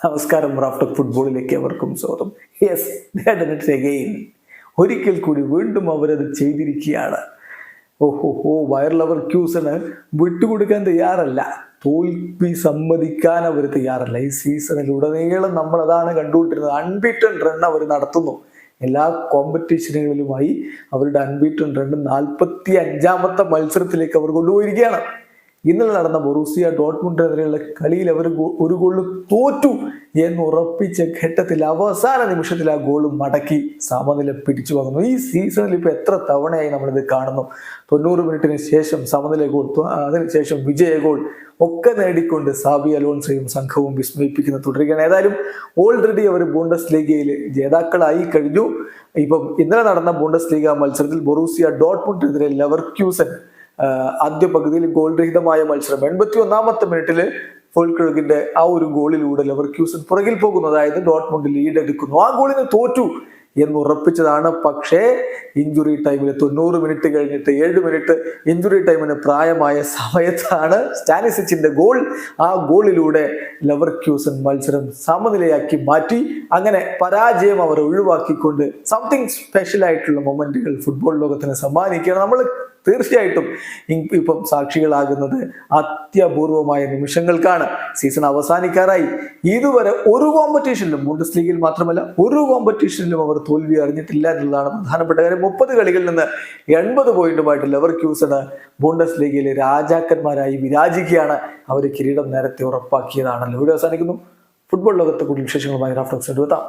നമസ്കാരം, റാഫ്റ്റർ ഫുട്ബോളിലേക്ക് അവർക്കും സ്വാഗതം. യെസ്, അഗെയിൻ ഒരിക്കൽ കൂടി വീണ്ടും അവരത് ചെയ്തിരിക്കുകയാണ്. വയർ ലെവർക്യൂസന് വിട്ടുകൊടുക്കാൻ തയ്യാറല്ല, തോൽവി സമ്മതിക്കാൻ അവർ തയ്യാറല്ല. ഈ സീസണിലുടനീളം നമ്മൾ അതാണ് കണ്ടുകൊണ്ടിരുന്നത്. അൺബീറ്റൺ റൺ അവർ നടത്തുന്നു. എല്ലാ കോമ്പറ്റീഷനുകളിലുമായി അവരുടെ അൺബീറ്റൺ റൺ 45ാമത്തെ മത്സരത്തിലേക്ക് അവർ കൊണ്ടുപോയിരിക്കുകയാണ്. ഇന്നലെ നടന്ന ബൊറൂസിയ ഡോർട്ട്മുണ്ടിനെതിരെയുള്ള കളിയിൽ അവർ ഒരു ഗോൾ തോറ്റു എന്ന് ഉറപ്പിച്ച ഘട്ടത്തിൽ അവസാന നിമിഷത്തിൽ ആ ഗോൾ മടക്കി സമനില പിടിച്ചു വന്നു. ഈ സീസണിൽ ഇപ്പോൾ എത്ര തവണയായി നമ്മളിത് കാണുന്നു. 90 മിനിറ്റിന് ശേഷം സമനില ഗോൾ, അതിനുശേഷം വിജയ ഗോൾ ഒക്കെ നേടിക്കൊണ്ട് സാബി അലോൺസോയും സംഘവും വിസ്മയിപ്പിക്കുന്ന തുടരുകയാണ്. ഏതായാലും ഓൾറെഡി അവർ ബൂണ്ടസ് ലീഗയിൽ ജേതാക്കളായി കഴിഞ്ഞു. ഇപ്പം ഇന്നലെ നടന്ന ബൂണ്ടസ് ലീഗ മത്സരത്തിൽ ബൊറൂസിയ ഡോർട്ട്മുണ്ടിനെതിരെ ലെവർക്യൂസൻ ആദ്യ പകുതിയിൽ ഗോൾ രഹിതമായ മത്സരം 81ാമത്തെ മിനിറ്റില് ഫോൾക്രുഗിന്റെ ആ ഒരു ഗോളിലൂടെ ലെവർക്യൂസൻ പുറകിൽ പോകുന്നു. അതായത് ഡോർട്ട്മുണ്ട് ലീഡ് എടുക്കുന്നു. ആ ഗോളിന് തോറ്റു എന്ന് ഉറപ്പിച്ചതാണ്. പക്ഷേ ഇഞ്ചുറി ടൈമിൽ 90 മിനിറ്റ് കഴിഞ്ഞിട്ട് 7 മിനിറ്റ് ഇഞ്ചുറി ടൈമിന് പ്രായമായ സമയത്താണ് സ്റ്റാനിസിച്ചിന്റെ ഗോൾ. ആ ഗോളിലൂടെ ലെവർക്യൂസൻ മത്സരം സമനിലയാക്കി മാറ്റി. അങ്ങനെ പരാജയം അവർ ഒഴിവാക്കിക്കൊണ്ട് സംതിങ് സ്പെഷ്യൽ ആയിട്ടുള്ള മൊമെന്റുകൾ ഫുട്ബോൾ ലോകത്തിന് സമ്മാനിക്കുകയാണ്. നമ്മൾ തീർച്ചയായിട്ടും ഇപ്പം സാക്ഷികളാകുന്നത് അത്യപൂർവമായ നിമിഷങ്ങൾക്കാണ്. സീസൺ അവസാനിക്കാറായി. ഇതുവരെ ഒരു കോമ്പറ്റീഷനിലും, ബൂണ്ടസ് ലീഗിൽ മാത്രമല്ല ഒരു കോമ്പറ്റീഷനിലും അവർ തോൽവി അറിഞ്ഞിട്ടില്ല എന്നുള്ളതാണ് പ്രധാനപ്പെട്ട കാര്യം. 30 കളികളിൽ നിന്ന് 80 പോയിന്റുമായിട്ട് ലെവർക്യൂസന് ബൂണ്ടസ് ലീഗിലെ രാജാക്കന്മാരായി വിരാജിക്കുകയാണ്. അവർ കിരീടം നേരത്തെ ഉറപ്പാക്കിയതാണല്ലോ. വീഡിയോ അവസാനിക്കുന്നു. ഫുട്ബോൾ ലോകത്തെ കൂടുതൽ വിശേഷങ്ങളുമായി റാഫ്റ്റോക്സ് എടുത്താം.